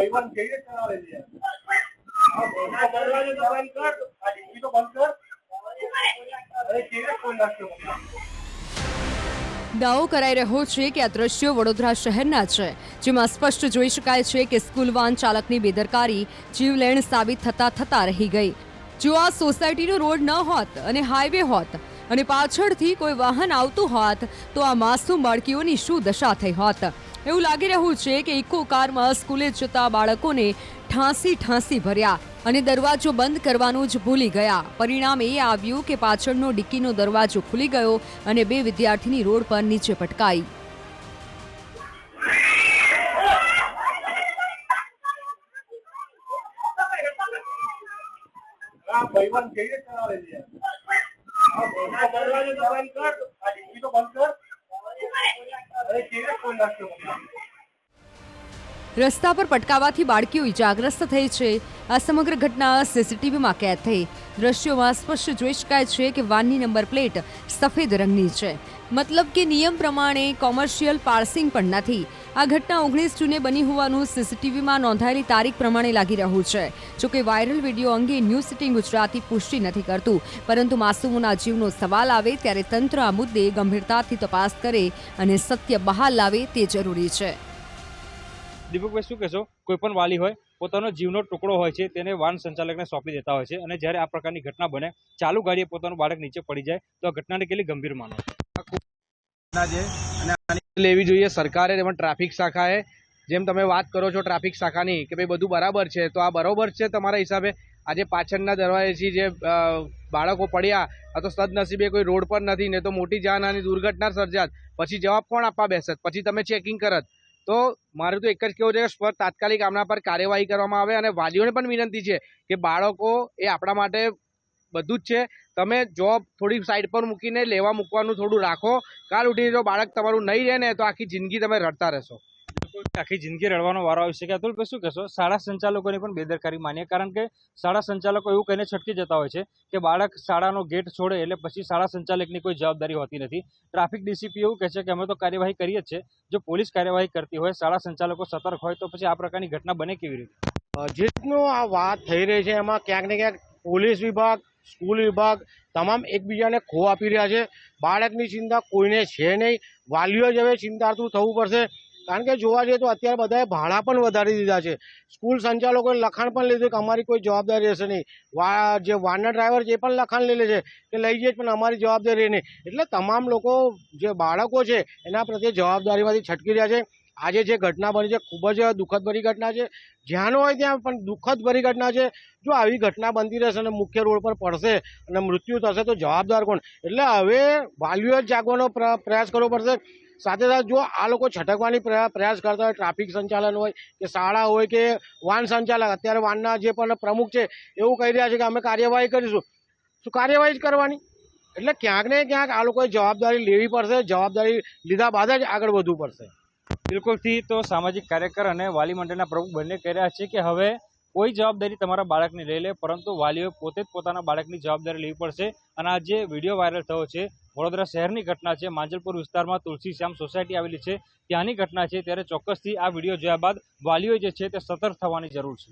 ભાઈબંધ કઈ રીતે ચલાવે છે દરવાજો તો બંધ કર, આ ટીવી તો બંધ કર. અરે કેવી રીતે ફોન નાખ્યો? દાવો કરાઈ રહ્યો છે કે આ દ્રશ્યો વડોદરા શહેરના છે, જેમાં સ્પષ્ટ જોઈ શકાય છે કે સ્કૂલ વાન ચાલકની બેદરકારી જીવલેણ સાબિત થતા રહી ગઈ. જો આ સોસાયટીનો રોડ ન હોત અને હાઈવે હોત અને પાછળથી કોઈ વાહન આવતું હોત તો આ માસૂમ બાળકીઓની શું દશા થઈ હોત. એવું લાગી રહ્યું છે કે ઇકો કારમાં સ્કૂલે જતા બાળકોને ઠાંસી ભર્યા અને દરવાજો બંધ કરવાનું જ ભૂલી ગયા. પરિણામ એ આવ્યું કે પાછળનો ડિક્કીનો દરવાજો ખુલી ગયો અને બે વિદ્યાર્થીની રોડ પર નીચે પટકાઈ. આ ભાઈબંધ કઈ રીતે ચલાવે છે દરવાજો તો બંધ કર, આ ટીવી તો બંધ કર. અરે કેવી રીતે ફોન નાખ્યો? રસ્તા પર પટકાવાથી બાળકીઓ ઇજાગ્રસ્ત થઈ છે. આ સમગ્ર ઘટના સીસીટીવીમાં કેદ થઈ. દ્રશ્યોમાં સ્પષ્ટ જોઈ શકાય છે કે વાનની નંબર પ્લેટ સફેદ રંગની છે, મતલબ કે નિયમ પ્રમાણે કોમર્શિયલ પાર્સિંગ પણ નથી. આ ઘટના 19 જૂને બની હોવાનું સીસીટીવીમાં નોંધાયેલી તારીખ પ્રમાણે લાગી રહ્યું છે. જોકે વાયરલ વિડીયો અંગે ન્યૂઝ 18 ગુજરાતી પુષ્ટિ નથી કરતું, પરંતુ માસૂમોના જીવનો સવાલ આવે ત્યારે તંત્ર આ મુદ્દે ગંભીરતાથી તપાસ કરે અને સત્ય બહાર લાવે તે જરૂરી છે. દીપકભાઈ, શું કહેશો? કોઈ પણ વાલી હોય પોતાનો જીવનો ટુકડો હોય છે તેને વાહન સંચાલકને સોંપી દેતા હોય છે, અને જ્યારે આ પ્રકારની ઘટના બને, ચાલુ ગાડીએ પોતાનું બાળક નીચે પડી જાય તો આ ઘટનાને કેટલી ગંભીર માનો? લેવી જોઈએ સરકારે, તેમાં ટ્રાફિક શાખાએ. જેમ તમે વાત કરો છો ટ્રાફિક શાખાની કે ભાઈ બધું બરાબર છે, તો આ બરાબર છે તમારા હિસાબે? આજે પાછળના દરવાજેથી જે બાળકો પડ્યા, આ તો સદનસીબે કોઈ રોડ પર નથી, ને તો મોટી જાનહાની દુર્ઘટના સર્જાત. પછી જવાબ કોણ આપવા બેસત? પછી તમે ચેકિંગ કરત. તો મારું તો એક જ કહેવું છે કે તાત્કાલિક આમના પર કાર્યવાહી કરવામાં આવે. અને વાલીઓને પણ વિનંતી છે કે બાળકો એ આપણા માટે બધું જ છે. તમે જોબ થોડી સાઈડ પર મૂકીને લેવા મૂકવાનું થોડું રાખો. કાલ ઉઠીને જો બાળક તમારું નહીં રહે ને તો આખી જિંદગી તમે રડતા રહેશો. આખી જિંદગી રડવાનો વારો આવી શકે. અતુલ, શું કહેશો? શાળા સંચાલકોની પણ બેદરકારી માનીએ, કારણ કે શાળા સંચાલકો એવું કહીને છટકી જતા હોય છે કે બાળક શાળાનો ગેટ છોડે એટલે પછી શાળા સંચાલકની કોઈ જવાબદારી હોતી નથી. ટ્રાફિક ડીસીપી એવું કહે છે કે અમે તો કાર્યવાહી કરીએ જ છે. જો પોલીસ કાર્યવાહી કરતી હોય, શાળા સંચાલકો સતર્ક હોય, તો પછી આ પ્રકારની ઘટના બને કેવી રીતે? જેટલું આ વાત થઈ રહી છે એમાં ક્યાંક ને ક્યાંક પોલીસ વિભાગ, સ્કૂલ વિભાગ તમામ એકબીજાને ખો આપી રહ્યા છે. બાળકની ચિંતા કોઈને છે નહીં. વાલીઓ જ હવે ચિંતાતુર થવું પડશે. કારણ કે જોવા જઈએ તો અત્યારે બધાએ ભાડા પણ વધારી દીધા છે. સ્કૂલ સંચાલકોએ લખાણ પણ લીધું કે અમારી કોઈ જવાબદારી રહેશે નહીં. જે વાનના ડ્રાઈવર છે એ પણ લખાણ લઈ લે છે કે લઈ જઈએ પણ અમારી જવાબદારી નહીં. એટલે તમામ લોકો જે બાળકો છે એના પ્રત્યે જવાબદારીમાંથી છટકી રહ્યા છે. આજે જે ઘટના બની છે ખૂબ જ દુઃખદભરી ઘટના છે. જ્યાં હોય ત્યાં પણ દુઃખદભરી ઘટના છે. જો આવી ઘટના બનતી રહેશે અને મુખ્ય રોડ પર પડશે અને મૃત્યુ થશે તો જવાબદાર કોણ? એટલે હવે વાલીઓએ જાગવાનો પ્રયાસ કરવો પડશે. સાથે સાથે જો આ લોકો છટકવાની પ્રયાસ કરતા હોય, ટ્રાફિક સંચાલન હોય કે શાળા હોય કે વાહન સંચાલક, અત્યારે વાનના જે પણ પ્રમુખ છે એવું કહી રહ્યા છે કે અમે કાર્યવાહી કરીશું. શું કાર્યવાહી જ કરવાની? એટલે ક્યાંક ને ક્યાંક આ લોકોએ જવાબદારી લેવી પડશે. જવાબદારી લીધા બાદ જ આગળ વધવું પડશે. બિલકુલથી તો સામાજિક કાર્યકર અને વાલી મંડળના પ્રમુખ બંને કહી રહ્યા છે કે હવે કોઈ જવાબદારી તમારા બાળકની લઈ લે, પરંતુ વાલીઓએ પોતે જ પોતાના બાળકની જવાબદારી લેવી પડશે. અને આ જે વિડીયો વાયરલ થયો છે વડોદરા શહેરની ઘટના છે, માંજલપુર વિસ્તારમાં તુલસી શ્યામ સોસાયટી આવેલી છે ત્યાંની ઘટના છે, ત્યારે ચોક્કસથી આ વિડીયો જોયા બાદ વાલીઓ જે છે તે સતર્ક થવાની જરૂર છે.